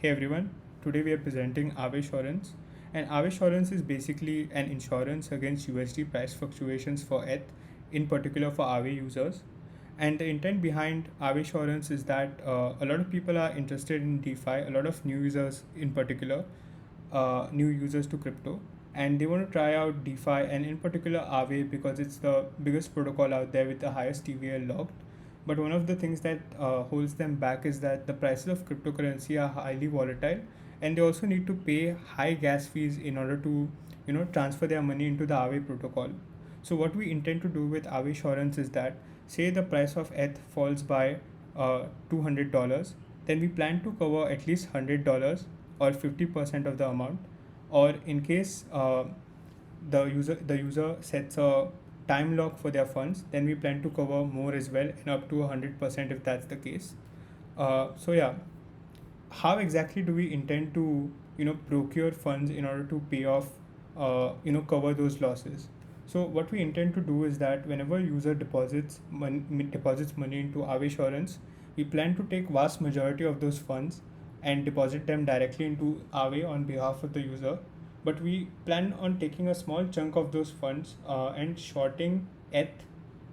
Hey everyone, today we are presenting Aave Assurance. And Aave Assurance is basically an insurance against USD price fluctuations for ETH, in particular for Aave users. And the intent behind Aave Assurance is that a lot of people are interested in DeFi, a lot of new users in particular, new users to crypto, and they want to try out DeFi and in particular Aave because it's the biggest protocol out there with the highest TVL logged. But one of the things that holds them back is that the prices of cryptocurrency are highly volatile, and they also need to pay high gas fees in order to transfer their money into the Aave protocol. So what we intend to do with Aave Assurance is that say the price of ETH falls by $200, then we plan to cover at least $100 or 50% of the amount, or in case the user sets a time lock for their funds, then we plan to cover more as well and up to 100% if that's the case. So yeah, how exactly do we intend to procure funds in order to pay off cover those losses? So what we intend to do is that whenever user deposits money into Aave Assurance, we plan to take vast majority of those funds and deposit them directly into Aave on behalf of the user. But we plan on taking a small chunk of those funds and shorting ETH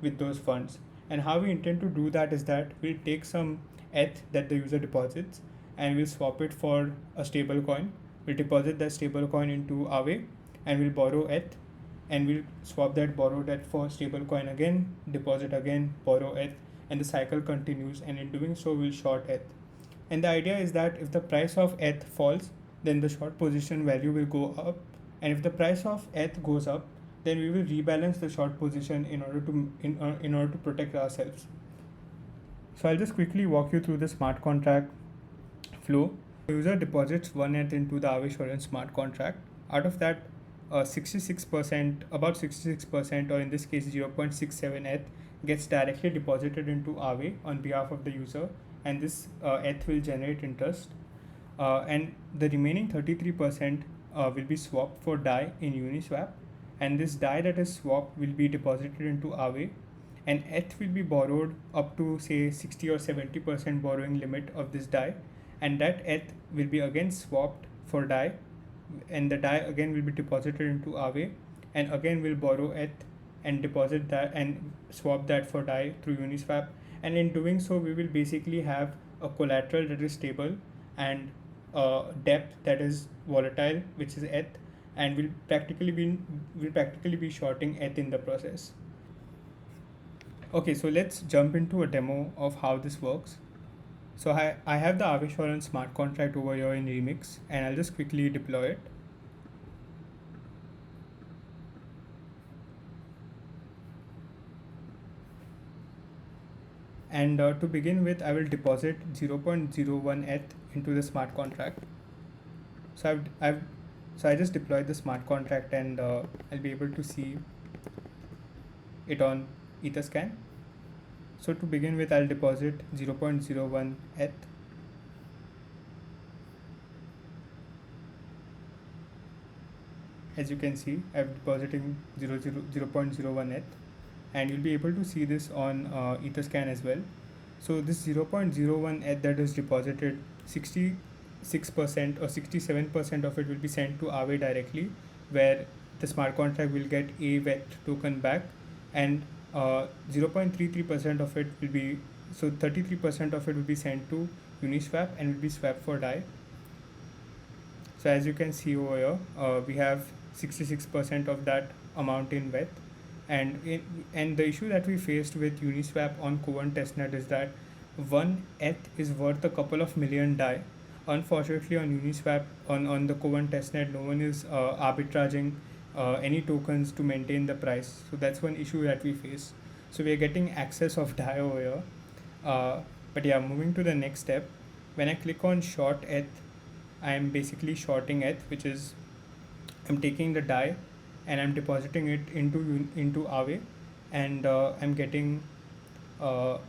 with those funds. And how we intend to do that is that we'll take some ETH that the user deposits and we'll swap it for a stable coin. We'll deposit that stable coin into Aave and we'll borrow ETH, and we'll swap that borrowed ETH for stable coin again, deposit again, borrow ETH, and the cycle continues, and in doing so we'll short ETH. And the idea is that if the price of ETH falls, then the short position value will go up, and if the price of ETH goes up, then we will rebalance the short position in order to protect ourselves. So I'll just quickly walk you through the smart contract flow. The user deposits one ETH into the Aave Assurance smart contract. Out of that, 66%, about 66%, or in this case 0.67 ETH, gets directly deposited into Aave on behalf of the user, and this ETH will generate interest. And the remaining 33% will be swapped for DAI in Uniswap, and this DAI that is swapped will be deposited into Aave, and ETH will be borrowed up to say 60 or 70% borrowing limit of this DAI, and that ETH will be again swapped for DAI, and the DAI again will be deposited into Aave, and again we'll borrow ETH and deposit that and swap that for DAI through Uniswap, and in doing so we will basically have a collateral that is stable and depth that is volatile, which is ETH, and will practically be shorting ETH in the process. Okay, so let's jump into a demo of how this works. So I have the Aave Assurance smart contract over here in Remix, and I'll just quickly deploy it. And to begin with, I will deposit 0.01 ETH into the smart contract. So I just deployed the smart contract, and I'll be able to see it on Etherscan. So to begin with, I'll deposit 0.01 ETH. As you can see, I'm depositing 0.01 ETH, and you'll be able to see this on Etherscan as well. So this 0.01 ETH that is deposited, 66% or 67% of it will be sent to Aave directly, where the smart contract will get a VET token back, and 0.33% of it will be, so 33% of it will be sent to Uniswap and will be swapped for DAI. So as you can see over here, we have 66% of that amount in VET, and the issue that we faced with Uniswap on Kovan testnet is that one ETH is worth a couple of million DAI. Unfortunately, on Uniswap, on the Kovan testnet, no one is arbitraging any tokens to maintain the price. So that's one issue that we face. So we are getting access of DAI over here. But yeah, moving to the next step, when I click on short ETH, I am basically shorting ETH, which is I'm taking the DAI and I'm depositing it into Aave, and I'm getting I'm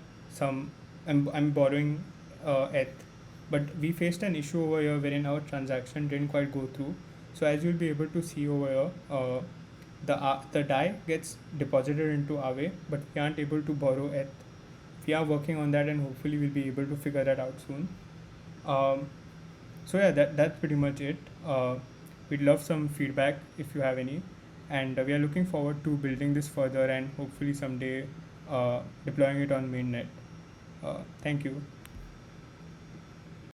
borrowing ETH. But we faced an issue over here wherein our transaction didn't quite go through. So as you'll be able to see over here, the DAI gets deposited into Aave, but we aren't able to borrow ETH. We are working on that, and hopefully we'll be able to figure that out soon. So yeah, that's pretty much it. We'd love some feedback if you have any, and we are looking forward to building this further and hopefully someday deploying it on mainnet. Thank you.